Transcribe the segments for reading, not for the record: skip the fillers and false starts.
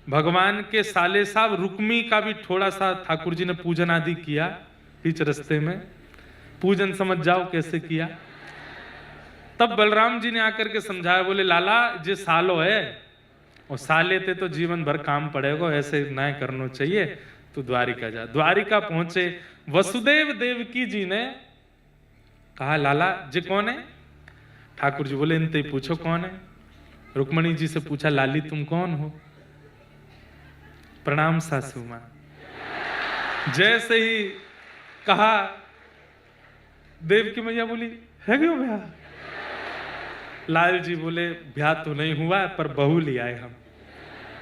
भगवान के साले साहब रुक्मी का भी थोड़ा सा ठाकुर जी ने पूजन आदि किया बीच रास्ते में। पूजन समझ जाओ कैसे किया। तब बलराम जी ने आकर के समझाया, बोले लाला जे सालो है और साले थे तो जीवन भर काम पड़ेगा, ऐसे ना करना चाहिए, तो द्वारिका जा। द्वारिका पहुंचे, वसुदेव देवकी जी ने कहा लाला जी कौन है? ठाकुर जी बोले इनते ही पूछो कौन है। रुक्मणी जी से पूछा लाली तुम कौन हो? प्रणाम सासू मां। जैसे ही कहा देवकी मैया बोली है क्यों ब्याह? लाल जी बोले ब्याह तो नहीं हुआ पर बहू ले आए हम।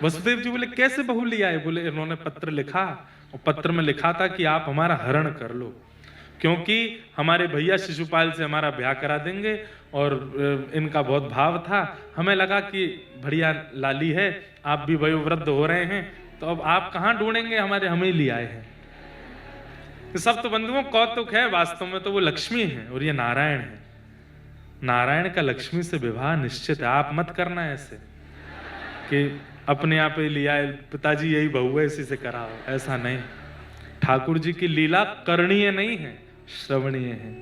वसुदेव जी बोले कैसे बहू ले आए? बोले इन्होंने पत्र लिखा और पत्र में लिखा था कि आप हमारा हरण कर लो, क्योंकि हमारे भैया शिशुपाल से हमारा ब्याह करा देंगे और इनका बहुत भाव था। हमें लगा कि बढ़िया लाली है, आप भी वयोवृद्ध हो रहे हैं, तो अब आप कहाँ ढूंढेंगे, हमारे हमें लिए आए हैं। सब तो बंधुओं कौतुक है, वास्तव में तो वो लक्ष्मी है और ये नारायण है। नारायण का लक्ष्मी से विवाह निश्चित है। आप मत करना ऐसे कि अपने आप ही लिया पिताजी यही बहू है इसी से कराओ, ऐसा नहीं। ठाकुर जी की लीला करणीय नहीं है, श्रवणीय है,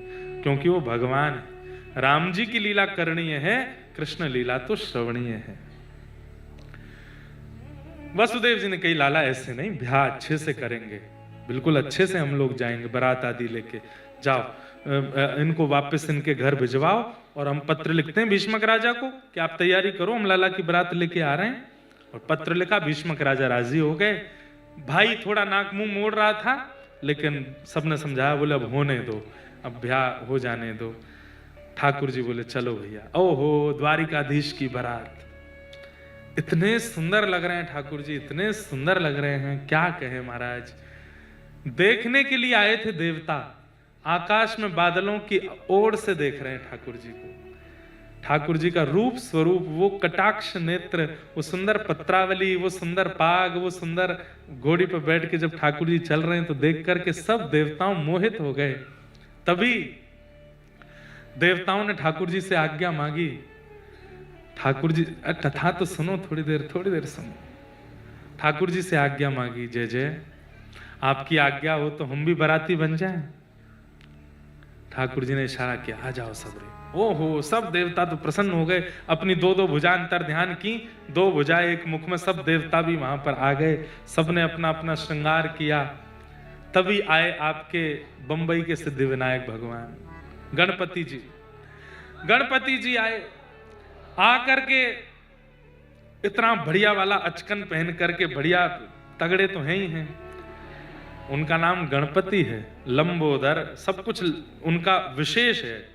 क्योंकि वो भगवान है। राम जी की लीला करणीय है, कृष्ण लीला तो श्रवणीय है। वसुदेव जी ने कही लाला ऐसे नहीं, ब्याह अच्छे से करेंगे, बिल्कुल अच्छे से हम लोग जाएंगे, बारात आदि लेके जाओ, इनको वापस इनके घर भिजवाओ और हम पत्र लिखते हैं भीष्मक राजा को कि आप तैयारी करो, हम लाला की बारात लेके आ रहे हैं। और पत्र लिखा, भीष्मक राजा राजी हो गए। भाई थोड़ा नाक मुंह मोड़ रहा था, लेकिन सबने समझाया, बोले अब होने दो, अब ब्याह हो जाने दो। ठाकुर जी बोले चलो भैया। ओहो द्वारिकाधीश की बारात, इतने सुंदर लग रहे हैं ठाकुर जी, इतने सुंदर लग रहे हैं, क्या कहे महाराज। देखने के लिए आए थे देवता, आकाश में बादलों की ओर से देख रहे हैं ठाकुर जी को। ठाकुर जी का रूप स्वरूप, वो कटाक्ष नेत्र, वो सुंदर पत्रावली, वो सुंदर पाग, वो सुंदर घोड़ी पर बैठ के जब ठाकुर जी चल रहे हैं तो देख करके सब देवताओं मोहित हो गए। तभी देवताओं ने ठाकुर जी से आज्ञा मांगी। ठाकुर जी कथा तो सुनो, थोड़ी देर सुनो। ठाकुर जी से आज्ञा मांगी, जय जय आपकी आज्ञा हो तो हम भी बाराती बन जाएं। ठाकुर जी ने इशारा किया, आ जाओ सबरे। ओहो सब देवता तो प्रसन्न हो गए, अपनी दो दो भुजा अंतर ध्यान की, दो भुजा एक मुख में, सब देवता भी वहां पर आ गए, सबने अपना अपना श्रृंगार किया। तभी आए आपके बंबई के सिद्धि विनायक भगवान गणपति जी। गणपति जी आए, आकर के इतना बढ़िया वाला अचकन पहन करके, बढ़िया तगड़े तो हैं ही हैं। उनका नाम गणपति है, लंबोदर, सब कुछ उनका विशेष है।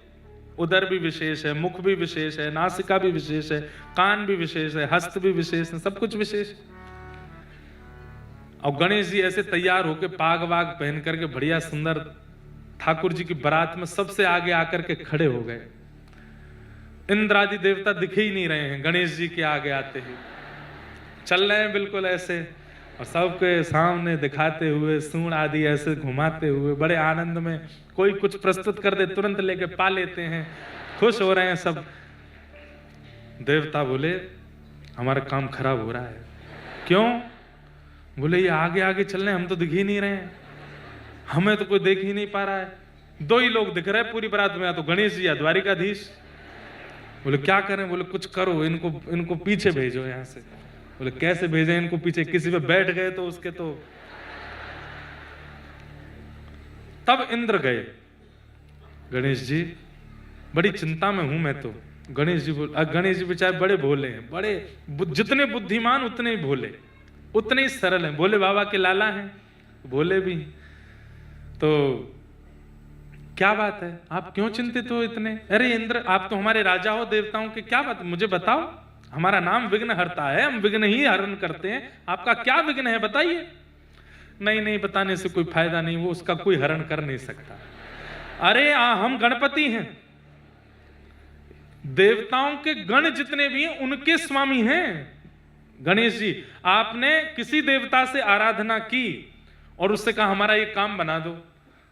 उदर भी विशेष है, मुख भी विशेष है, नासिका भी विशेष है, कान भी विशेष है, हस्त भी विशेष है, सब कुछ विशेष है। और गणेश जी ऐसे तैयार होके पाग वाग पहन करके बढ़िया सुंदर ठाकुर जी की बारात में सबसे आगे आकर के खड़े हो गए। इंद्र आदि देवता दिखे ही नहीं रहे हैं, गणेश जी के आगे आते ही चल रहे हैं बिल्कुल ऐसे, और सबके सामने दिखाते हुए सूंड आदि ऐसे घुमाते हुए बड़े आनंद में। कोई कुछ प्रस्तुत कर दे तुरंत लेके पा लेते हैं, खुश हो रहे हैं सब। देवता बोले हमारा काम खराब हो रहा है। क्यों? बोले ये आगे आगे चल रहे हैं, हम तो दिख ही नहीं रहे हैं, हमें तो कोई देख ही नहीं पा रहा है। दो ही लोग दिख रहे हैं पूरी बारात में, या तो गणेश जी या द्वारिकाधीश। बोले क्या करें? बोले कुछ करो, इनको पीछे भेजो यहाँ से। बोले कैसे भेजें इनको पीछे? किसी पे बैठ गए तो उसके तो। तब इंद्र गए, गणेश जी बड़ी चिंता में हूं मैं तो। गणेश जी बेचारे बड़े भोले हैं, बड़े जितने बुद्धिमान उतने ही भोले, उतने ही सरल हैं। भोले बाबा के लाला हैं, भोले भी। तो क्या बात है, आप क्यों चिंतित हो इतने? अरे इंद्र आप तो हमारे राजा हो देवताओं के, क्या बात मुझे बताओ। हमारा नाम विघ्न हरता है, हम विघ्न ही हरण करते हैं, आपका क्या विघ्न है बताइए। नहीं बताने से कोई फायदा नहीं, वो उसका कोई हरण कर नहीं सकता। अरे हम गणपति हैं, देवताओं के गण जितने भी हैं उनके स्वामी हैं गणेश जी। आपने किसी देवता से आराधना की और उससे कहा हमारा ये काम बना दो,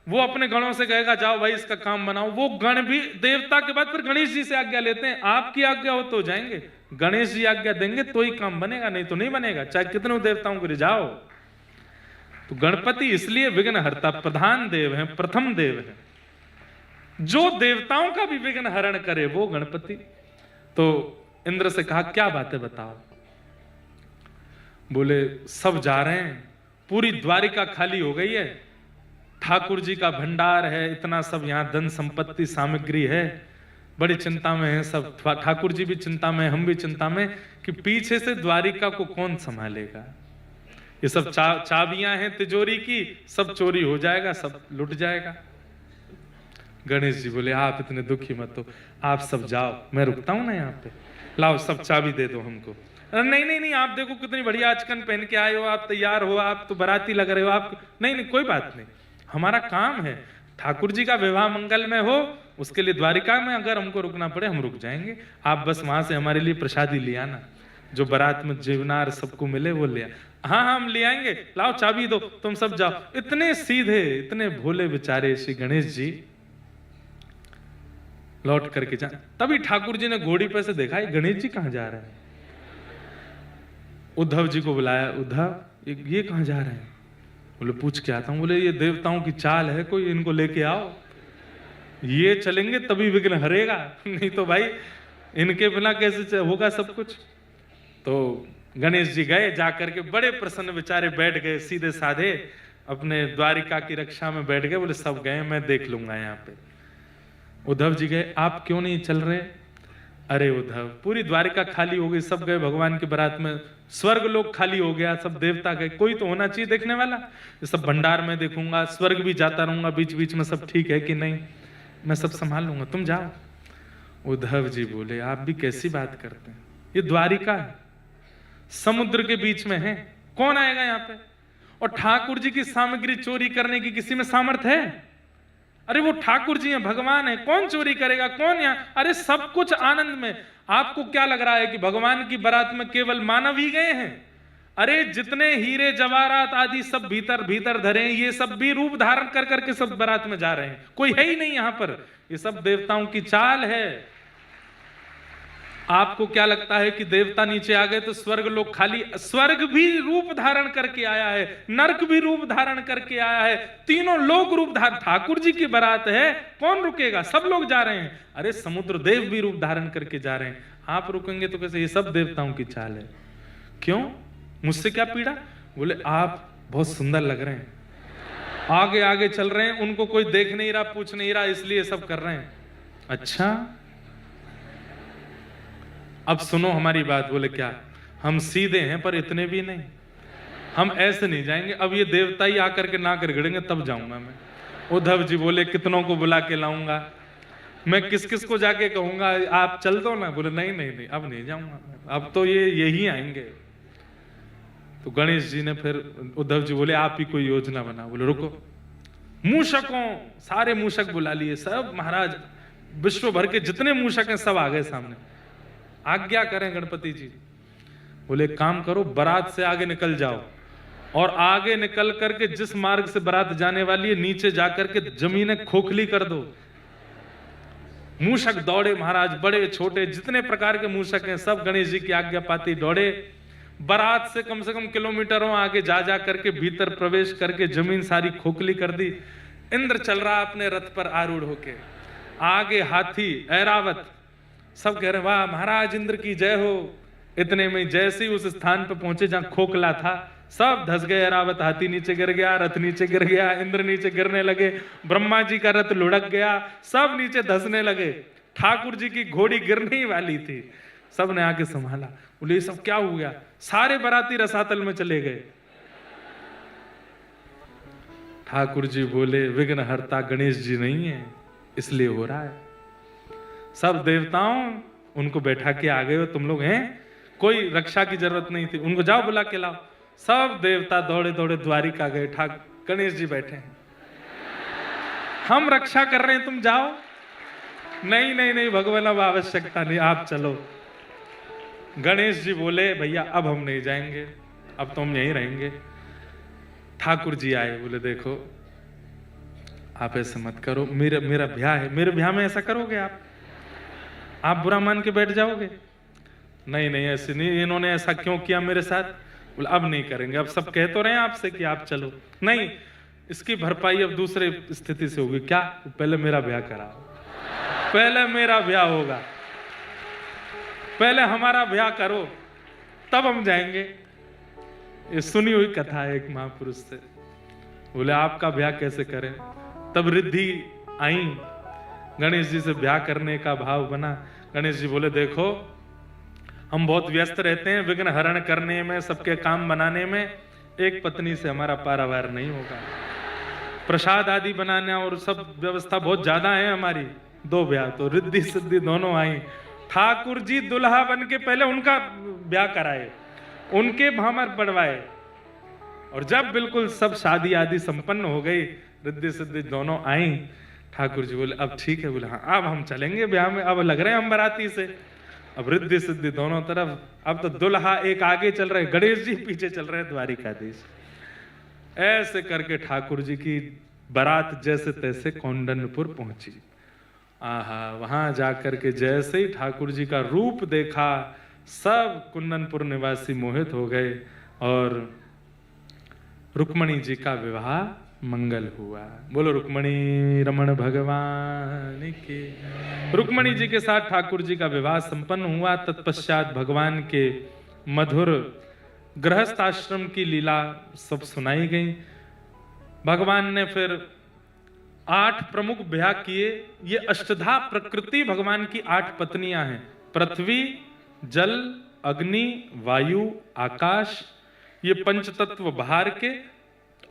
वो अपने गणों से कहेगा जाओ भाई इसका काम बनाओ। वो गण भी देवता के बाद फिर गणेश जी से आज्ञा लेते हैं, आपकी आज्ञा हो तो जाएंगे, गणेश जी आज्ञा देंगे तो ही काम बनेगा, नहीं तो नहीं बनेगा, चाहे कितने देवताओं को रिझाओ। तो गणपति इसलिए विघ्न हरता, प्रधान देव है, प्रथम देव है, जो देवताओं का भी विघ्न हरण करे वो गणपति। तो इंद्र से कहा क्या बातें बताओ। बोले सब जा रहे हैं, पूरी द्वारिका खाली हो गई है, ठाकुर जी का भंडार है, इतना सब यहां धन संपत्ति सामग्री है, बड़ी चिंता में है सब, ठाकुर जी भी चिंता में, हम भी चिंता में कि पीछे से द्वारिका को कौन संभालेगा। ये सब चाबियां हैं तिजोरी की, सब चोरी हो जाएगा, सब लुट जाएगा। गणेश जी बोले आप इतने दुखी मत हो, आप सब जाओ, मैं रुकता हूं ना यहाँ पे, लाओ सब चाबी दे दो हमको। नहीं नहीं नहीं, आप देखो कितनी बढ़िया आचकन पहन के आए हो, आप तैयार हो, आप तो बाराती लग रहे हो, आप नहीं नहीं कोई बात नहीं, हमारा काम है ठाकुर जी का विवाह मंगल में हो, उसके लिए द्वारिका में अगर हमको रुकना पड़े हम रुक जाएंगे, आप बस वहां से हमारे लिए प्रसादी ले आना, जो बारात में जीवनार सबको मिले वो ले। हाँ हाँ हम ले आएंगे, लाओ चाबी दो, तुम सब जाओ। इतने सीधे, इतने भोले बेचारे श्री गणेश जी लौट करके जा। तभी ठाकुर जी ने घोड़ी पे से देखा गणेश जी कहां जा रहे हैं। उद्धव जी को बुलाया, उद्धव ये कहां जा रहे हैं। बोले पूछ के आता हूं। बोले ये देवताओं की चाल है कोई, इनको लेके आओ, ये चलेंगे तभी विघ्न हरेगा, नहीं तो भाई इनके बिना कैसे होगा सब कुछ। तो गणेश जी गए, जाकर के बड़े प्रसन्न बेचारे बैठ गए, सीधे साधे अपने द्वारिका की रक्षा में बैठ गए। बोले सब गए, मैं देख लूंगा यहाँ पे। उद्धव जी गए, आप क्यों नहीं चल रहे। अरे उद्धव पूरी द्वारिका खाली हो गई, सब गए भगवान की बारात में, स्वर्ग लोग खाली हो गया, सब देवता गए, कोई तो होना चाहिए देखने वाला। ये सब भंडार में देखूंगा, स्वर्ग भी जाता रहूंगा बीच बीच में, सब ठीक है कि नहीं, मैं सब संभाल लूंगा, तुम जाओ। उद्धव जी बोले आप भी कैसी बात करते हैं, ये द्वारिका है, समुद्र के बीच में है, कौन आएगा यहाँ पे, और ठाकुर जी की सामग्री चोरी करने की किसी में सामर्थ्य है। अरे वो ठाकुर जी हैं, भगवान है, कौन चोरी करेगा, कौन यहाँ। अरे सब कुछ आनंद में। आपको क्या लग रहा है कि भगवान की बारात में केवल मानव ही गए हैं। अरे जितने हीरे जवाहरात आदि सब भीतर भीतर धरे हैं, ये सब भी रूप धारण कर करके सब बारात में जा रहे हैं, कोई है ही नहीं यहाँ पर, ये सब देवताओं की चाल है। आपको क्या लगता है कि देवता नीचे आ गए तो स्वर्ग लोग खाली, स्वर्ग भी रूप धारण करके आया है, नरक भी रूप धारण करके आया है, तीनों लोग रूप धारण, ठाकुर जी की बारात है, कौन रुकेगा, सब लोग जा रहे हैं। अरे समुद्र देव भी रूप धारण करके जा रहे हैं, आप रुकेंगे तो कैसे, ये सब देवताओं की चाल है। क्यों, मुझसे क्या पीड़ा। बोले आप बहुत सुंदर लग रहे हैं, आगे आगे चल रहे हैं, उनको कोई देख नहीं रहा, पूछ नहीं रहा, इसलिए सब कर रहे हैं। अच्छा अब सुनो हमारी बात। बोले क्या, हम सीधे हैं पर इतने भी नहीं, हम ऐसे नहीं जाएंगे, अब ये देवता ही आकर के ना कर गिड़ेंगे तब जाऊंगा मैं। उद्धव जी बोले कितनों को बुला के लाऊंगा, मैं किस किस को जाके कहूंगा आप चल दो ना। बोले नहीं नहीं नहीं अब नहीं जाऊंगा, अब तो ये यही आएंगे। तो गणेश जी ने फिर, उद्धव जी बोले आप ही कोई योजना बना। बोले रुको, मूषकों, सारे मूषक बुला लिए, सब महाराज विश्व भर के जितने मूषक हैं सब आ गए सामने, आज्ञा करें गणपति जी। बोले काम करो, बारात से आगे निकल जाओ, और आगे निकल करके जिस मार्ग से बारात जाने वाली है नीचे जाकर के जमीनें खोखली कर दो। मूषक दौड़े महाराज, बड़े छोटे जितने प्रकार के मूषक हैं सब गणेश जी की आज्ञा पाती दौड़े। बारात से कम किलोमीटरों आगे जा जा करके भीतर प्रवेश करके जमीन सारी खोखली कर दी। इंद्र चल रहा अपने रथ पर आरूढ़ होके, आगे हाथी ऐरावत, सब कह रहे वाह महाराज इंद्र की जय हो। इतने में जैसे ही उस स्थान पर पहुंचे जहां खोखला था, सब धस गए, ऐरावत हाथी नीचे गिर गया, रथ नीचे गिर गया, इंद्र नीचे गिरने लगे, ब्रह्मा जी का रथ लुढ़क गया, सब नीचे धसने लगे, ठाकुर जी की घोड़ी गिरने ही वाली थी, सब ने आके संभाला। बोले ये सब क्या हो गया, सारे बाराती रसातल में चले गए। ठाकुर जी बोले विघ्न हरता गणेश जी नहीं है इसलिए हो रहा है। सब देवताओं उनको बैठा के आ गए हो तुम लोग हैं, कोई रक्षा की जरूरत नहीं थी, उनको जाओ बुला के लाओ। सब देवता दौड़े दौड़े द्वारिका गए, गणेश जी बैठे हैं, हम रक्षा कर रहे हैं तुम जाओ। नहीं नहीं नहीं भगवान अब आवश्यकता नहीं, आप चलो। गणेश जी बोले भैया अब हम नहीं जाएंगे, अब तो हम यहीं रहेंगे। ठाकुर जी आए, बोले देखो आप ऐसा मत करो, मेरा ब्याह है, मेरे ब्याह में ऐसा करोगे आप बुरा मान के बैठ जाओगे। नहीं नहीं ऐसे नहीं, इन्होंने ऐसा क्यों किया मेरे साथ? बोले अब नहीं करेंगे, अब सब कह तो रहे हैं आपसे कि आप चलो। नहीं, इसकी भरपाई अब दूसरे स्थिति से होगी। क्या? पहले मेरा ब्याह कराओ, पहले मेरा ब्याह होगा, पहले हमारा ब्याह करो, तब हम जाएंगे। ये सुनी हुई कथा है एक महापुरुष से। बोले आपका ब्याह कैसे करें? तब रिद्धि आई, गणेश जी से ब्याह करने का भाव बना। गणेश जी बोले देखो हम बहुत व्यस्त रहते हैं विघ्न हरण करने में, सबके काम बनाने में, एक पत्नी से हमारा पारावार नहीं होगा। प्रसाद आदि बनाने और सब व्यवस्था बहुत ज्यादा है हमारी। 2 ब्याह तो रिद्धि सिद्धि दोनों आई। ठाकुर जी दुल्हा बन के पहले उनका ब्याह कराए, उनके भामर बढ़वाए, और जब बिल्कुल सब शादी आदि संपन्न हो गई, रिद्धि सिद्धि दोनों आई, ठाकुर जी बोले अब ठीक है। बोले हाँ अब हम चलेंगे ब्याह में, अब लग रहे हैं हम बाराती से। अब रिद्धि सिद्धि दोनों तरफ, अब तो दुल्हा एक आगे चल रहे, गणेश जी पीछे चल रहे, द्वारिकाधीश। ऐसे करके ठाकुर जी की बारात जैसे तैसे कौंडन्यपुर पहुंची। आहा, वहां जाकर के जैसे ही ठाकुर जी का रूप देखा, सब कुंदनपुर निवासी मोहित हो गए और रुक्मणी जी का विवाह मंगल हुआ। बोलो रुक्मणी रमण भगवान के। रुक्मणी जी के साथ ठाकुर जी का विवाह संपन्न हुआ। तत्पश्चात भगवान के मधुर गृहस्थ आश्रम की लीला सब सुनाई गई। भगवान ने फिर 8 प्रमुख ब्याह किए। ये अष्टधा प्रकृति भगवान की 8 पत्नियां हैं। पृथ्वी, जल, अग्नि, वायु, आकाश, ये पंच तत्व बाहर के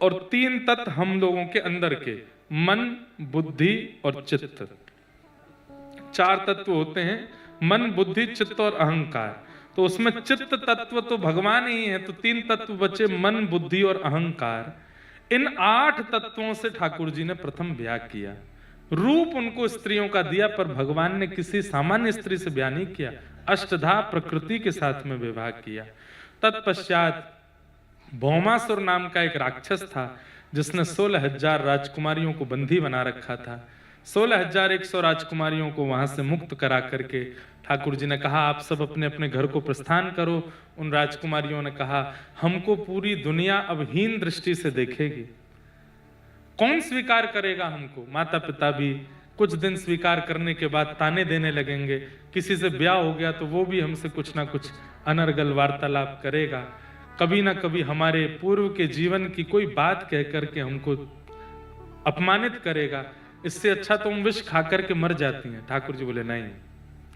और 3 तत्व हम लोगों के अंदर के, मन, बुद्धि और चित्त। 4 तत्व होते हैं, मन, बुद्धि, चित्त और अहंकार। तो उसमें चित्त तत्व तो भगवान ही है, तो 3 तत्व बचे, मन, बुद्धि और अहंकार। इन 8 तत्वों से ठाकुर जी ने प्रथम ब्याह किया। रूप उनको स्त्रियों का दिया, पर भगवान ने किसी सामान्य स्त्री से ब्याह नहीं किया, अष्टधा प्रकृति के साथ में विवाह किया। तत्पश्चात भौमासुर नाम का एक राक्षस था, जिसने 16,000 राजकुमारियों को बंदी बना रखा था। 16,100 राजकुमारियों को वहां से मुक्त करा करके ठाकुर जी ने कहा आप सब अपने अपने घर को प्रस्थान करो। उन राजकुमारियों ने कहा हमको पूरी दुनिया अब हीन दृष्टि से देखेगी, कौन स्वीकार करेगा हमको? माता पिता भी कुछ दिन स्वीकार करने के बाद ताने देने लगेंगे। किसी से ब्याह हो गया तो वो भी हमसे कुछ ना कुछ अनर्गल वार्तालाप करेगा, कभी ना कभी हमारे पूर्व के जीवन की कोई बात कह करके हमको अपमानित करेगा। इससे अच्छा तो हम विष खा करके मर जाती हैं। ठाकुर जी बोले नहीं,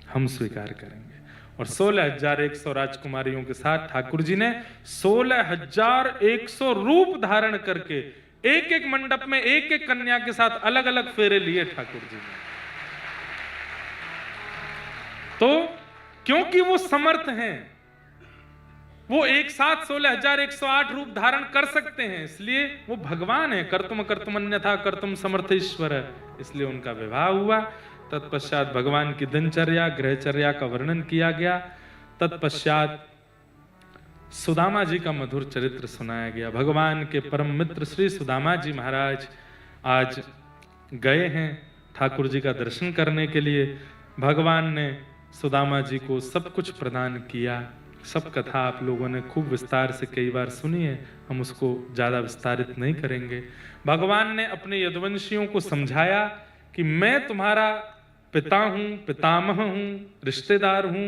हम स्वीकार करेंगे। और 16,100 राजकुमारियों के साथ ठाकुर जी ने 16,100 रूप धारण करके एक एक मंडप में एक एक कन्या के साथ अलग अलग फेरे लिए ठाकुर जी ने। तो क्योंकि वो समर्थ हैं, वो एक साथ 16,108 रूप धारण कर सकते हैं, इसलिए वो भगवान है। कर्तुम कर्तुम अन्यथा कर्तुम समर्थ ईश्वर है, इसलिए उनका विवाह हुआ। तत्पश्चात भगवान की दिनचर्या गृहचर्या का वर्णन किया गया। तत्पश्चात सुदामा जी का मधुर चरित्र सुनाया गया। भगवान के परम मित्र श्री सुदामा जी महाराज आज गए हैं ठाकुर जी का दर्शन करने के लिए। भगवान ने सुदामा जी को सब कुछ प्रदान किया। सब कथा आप लोगों ने खूब विस्तार से कई बार सुनी है, हम उसको ज्यादा विस्तारित नहीं करेंगे। भगवान ने अपने यदुवंशियों को समझाया कि मैं तुम्हारा पिता हूं, पितामह हूं, रिश्तेदार हूं।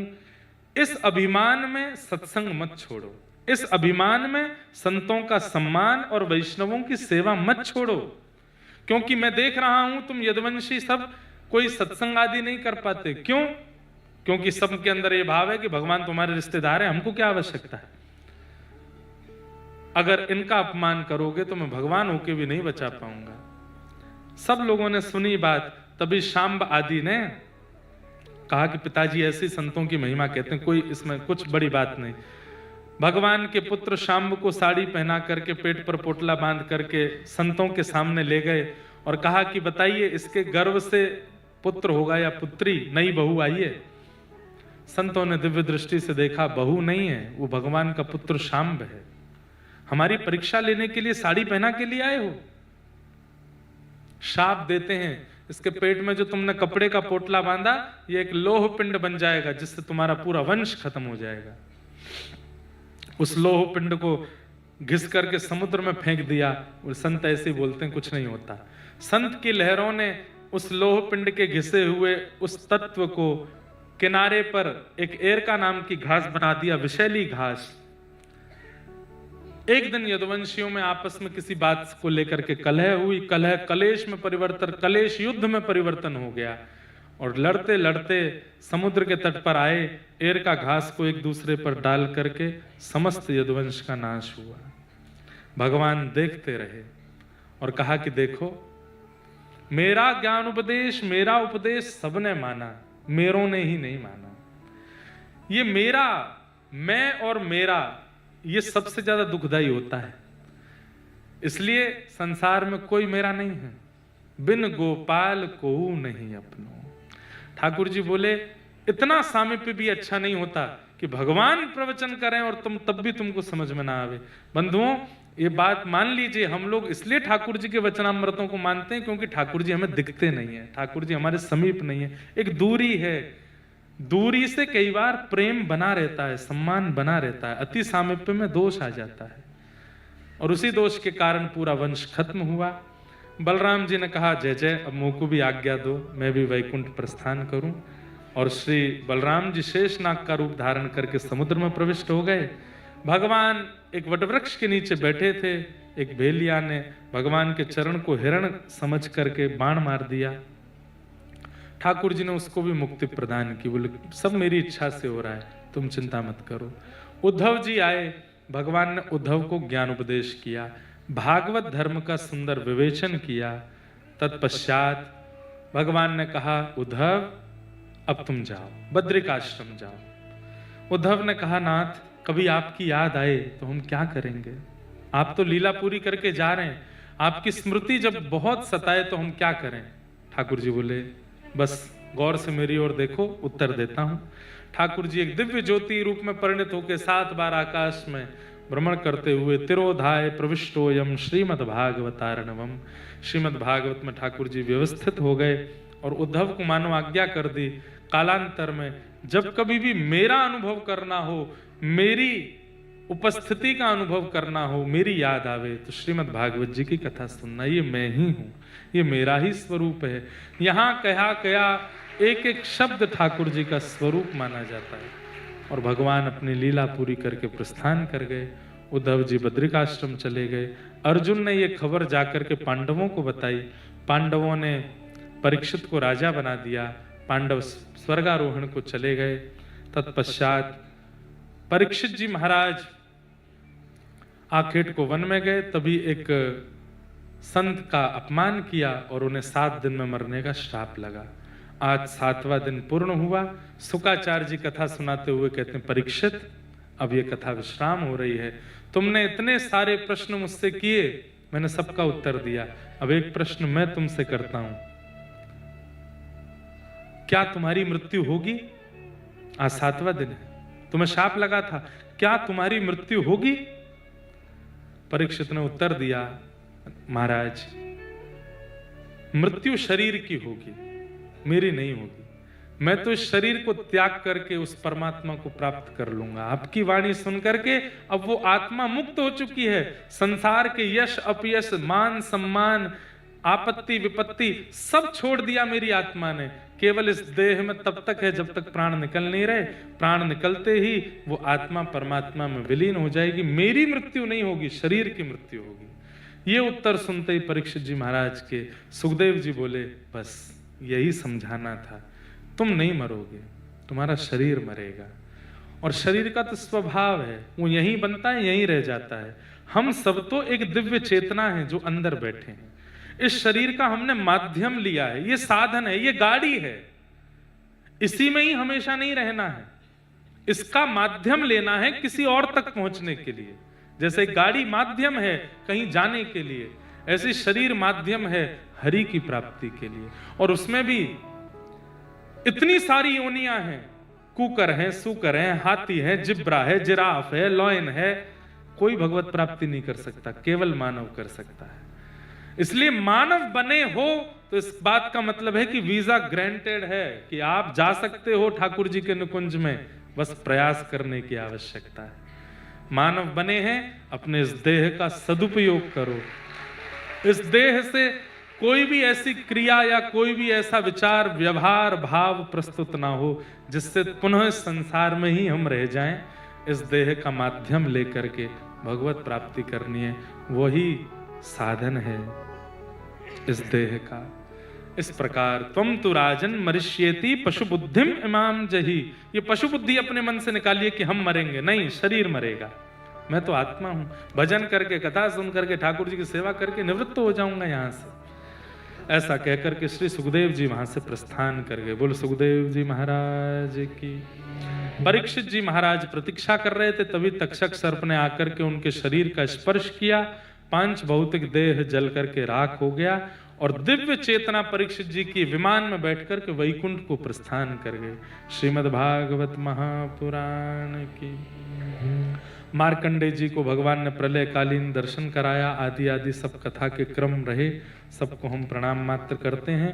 इस अभिमान में सत्संग मत छोड़ो, इस अभिमान में संतों का सम्मान और वैष्णवों की सेवा मत छोड़ो, क्योंकि मैं देख रहा हूं तुम यदुवंशी सब कोई सत्संग आदि नहीं कर पाते। क्यों? क्योंकि सबके अंदर ये भाव है कि भगवान तुम्हारे रिश्तेदार हैं, हमको क्या आवश्यकता है। अगर इनका अपमान करोगे तो मैं भगवान होके भी नहीं बचा पाऊंगा। सब लोगों ने सुनी बात, तभी शांब आदि ने कहा कि पिताजी ऐसी संतों की महिमा कहते हैं, कोई इसमें कुछ बड़ी बात नहीं। भगवान के पुत्र शांब को साड़ी पहना करके पेट पर पोटला बांध करके संतों के सामने ले गए और कहा कि बताइए इसके गर्भ से पुत्र होगा या पुत्री, नई बहू आई है। संतों ने दिव्य दृष्टि से देखा, बहू नहीं है, वो भगवान का पुत्र शांब है। हमारी परीक्षा लेने के लिए साड़ी पहना के लिए आए हो? शाप देते हैं, इसके पेट में जो तुमने कपड़े का पोटला बांधा, ये एक लोह पिंड बन जाएगा जिससे तुम्हारा पूरा वंश खत्म हो जाएगा। उस लोह पिंड को घिस करके समुद्र में फेंक दिया। और संत ऐसे ही बोलते हैं, कुछ नहीं होता। संत की लहरों ने उस लोह पिंड के घिसे हुए उस तत्व को किनारे पर एक एरका नाम की घास बना दिया, विषैली घास। एक दिन यदुवंशियों में आपस में किसी बात को लेकर के कलह हुई। कलह कलेश में परिवर्तन, कलेश युद्ध में परिवर्तन हो गया और लड़ते लड़ते समुद्र के तट पर आए। एरका घास को एक दूसरे पर डाल करके समस्त यदुवंश का नाश हुआ। भगवान देखते रहे और कहा कि देखो, मेरा ज्ञान उपदेश, मेरा उपदेश सबने माना, मेरों ने ही नहीं माना। ये मेरा, मैं और मेरा, ये सबसे ज्यादा दुखदाई होता है। इसलिए संसार में कोई मेरा नहीं है। बिन गोपाल को नहीं अपनो। ठाकुर जी बोले, इतना सामीप्य भी अच्छा नहीं होता कि भगवान प्रवचन करें और तुम तब भी तुमको समझ में ना आवे। बंधुओं, ये बात मान लीजिए, हम लोग इसलिए ठाकुर जी के वचनामृतों को मानते हैं क्योंकि ठाकुर जी हमें दिखते नहीं है, ठाकुर जी हमारे समीप नहीं है। एक दूरी है, दूरी से कई बार प्रेम बना रहता है, सम्मान बना रहता है। अति सामीप्य में दोष आ जाता है और उसी दोष के कारण पूरा वंश खत्म हुआ। बलराम जी ने कहा, जय जय, अब मुझ को भी आज्ञा दो, मैं भी वैकुंठ प्रस्थान करूं। और श्री बलराम जी शेषनाग का रूप धारण करके समुद्र में प्रविष्ट हो गए। भगवान एक वटवृक्ष के नीचे बैठे थे। एक भेलिया ने भगवान के चरण को हिरण समझ करके बाण मार दिया। ठाकुर जी ने उसको भी मुक्ति प्रदान की। बोले, सब मेरी इच्छा से हो रहा है, तुम चिंता मत करो। उद्धव जी आए, भगवान ने उद्धव को ज्ञान उपदेश किया, भागवत धर्म का सुंदर विवेचन किया। तत्पश्चात भगवान ने कहा, उद्धव अब तुम जाओ, बद्रिकाश्रम जाओ। उद्धव ने कहा, नाथ कभी आपकी याद आए तो हम क्या करेंगे? आप तो लीला पूरी करके जा रहे हैं, आपकी स्मृति जब बहुत सताए तो हम क्या करें? ठाकुर जी बोले, बस गौर से मेरी ओर देखो, उत्तर देता हूं। ठाकुर जी एक दिव्य ज्योति रूप में परिणत होकर 7 बार आकाश में भ्रमण करते हुए तिरोधाय प्रविष्टोयम श्रीमद् भागवतारणवम, श्रीमद् भागवत में ठाकुर जी व्यवस्थित हो गए और उद्धव को मानो आज्ञा कर दी, कालांतर में जब कभी भी मेरा अनुभव करना हो, मेरी उपस्थिति का अनुभव करना हो, मेरी याद आवे तो श्रीमद् भागवत जी की कथा सुनना। ये मैं ही हूं, ये मेरा ही स्वरूप है। यहाँ कहा गया एक एक शब्द ठाकुर जी का स्वरूप माना जाता है। और भगवान अपनी लीला पूरी करके प्रस्थान कर गए। उद्धव जी बद्रिकाश्रम चले गए। अर्जुन ने ये खबर जाकर के पांडवों को बताई। पांडवों ने परीक्षित को राजा बना दिया। पांडव स्वर्गारोहण को चले गए। तत्पश्चात परीक्षित जी महाराज आखेट को वन में गए। तभी एक संत का अपमान किया और उन्हें 7 दिन में मरने का श्राप लगा। आज 7वां दिन पूर्ण हुआ। शुकाचार्य जी कथा सुनाते हुए कहते हैं, परीक्षित अब ये कथा विश्राम हो रही है। तुमने इतने सारे प्रश्न मुझसे किए, मैंने सबका उत्तर दिया। अब एक प्रश्न मैं तुमसे करता हूं, क्या तुम्हारी मृत्यु होगी? आज 7वां दिन है, तुम्हें शाप लगा था, क्या तुम्हारी मृत्यु होगी? परीक्षित ने उत्तर दिया, महाराज मृत्यु शरीर की होगी, मेरी नहीं होगी। मैं तो इस शरीर को त्याग करके उस परमात्मा को प्राप्त कर लूंगा। आपकी वाणी सुन करके अब वो आत्मा मुक्त हो चुकी है। संसार के यश अपयश, मान सम्मान, आपत्ति विपत्ति सब छोड़ दिया मेरी आत्मा ने। केवल इस देह में तब तक है जब तक प्राण निकल नहीं रहे। प्राण निकलते ही वो आत्मा परमात्मा में विलीन हो जाएगी। मेरी मृत्यु नहीं होगी, शरीर की मृत्यु होगी। ये उत्तर सुनते ही परीक्षित जी महाराज के सुखदेव जी बोले, बस यही समझाना था, तुम नहीं मरोगे, तुम्हारा शरीर मरेगा। और शरीर का तो स्वभाव है, वो यहीं बनता है, यहीं रह जाता है। हम सब तो एक दिव्य चेतना है जो अंदर बैठे हैं। इस शरीर का हमने माध्यम लिया है, ये साधन है, ये गाड़ी है। इसी में ही हमेशा नहीं रहना है, इसका माध्यम लेना है किसी और तक पहुंचने के लिए। जैसे गाड़ी माध्यम है कहीं जाने के लिए, ऐसे शरीर माध्यम है हरि की प्राप्ति के लिए। और उसमें भी इतनी सारी योनियां हैं, कुकर है, सूकर है, हाथी है, जिब्रा है, जिराफ है, लॉयन है। कोई भगवत प्राप्ति नहीं कर सकता, केवल मानव कर सकता है। इसलिए मानव बने हो तो इस बात का मतलब है कि वीजा ग्रांटेड है, कि आप जा सकते हो ठाकुर जी के निकुंज में, बस प्रयास करने की आवश्यकता है। मानव बने हैं, अपने इस देह का सदुपयोग करो। इस देह से कोई भी ऐसी क्रिया या कोई भी ऐसा विचार, व्यवहार, भाव प्रस्तुत ना हो जिससे पुनः संसार में ही हम रह जाएं। इस देह का माध्यम लेकर के भगवत प्राप्ति करनी है, वही साधन है इस देह का। इस प्रकार त्वम तु राजन मरिष्येति पशु बुद्धिम इमाम जही। ये पशु बुद्धि अपने मन से निकालिए कि हम मरेंगे, नहीं, शरीर मरेगा, मैं तो आत्मा हूं। भजन करके, कथा सुन करके, ठाकुर जी की सेवा करके निवृत्त हो जाऊंगा यहां से। ऐसा कहकर के श्री सुखदेव जी वहां से प्रस्थान कर गए। बोल सुखदेव जी महाराज की। परीक्षित जी महाराज प्रतीक्षा कर रहे थे, तभी तक्षक सर्प ने आकर के उनके शरीर का स्पर्श किया। पांच भौतिक देह जल करके राख हो गया और दिव्य चेतना परीक्षित जी की विमान में बैठकर के वैकुंठ को प्रस्थान कर गए। श्रीमद् भागवत महापुराण की। मार्कंडे जी को भगवान ने प्रलयकालीन दर्शन कराया, आदि आदि सब कथा के क्रम रहे, सबको हम प्रणाम मात्र करते हैं।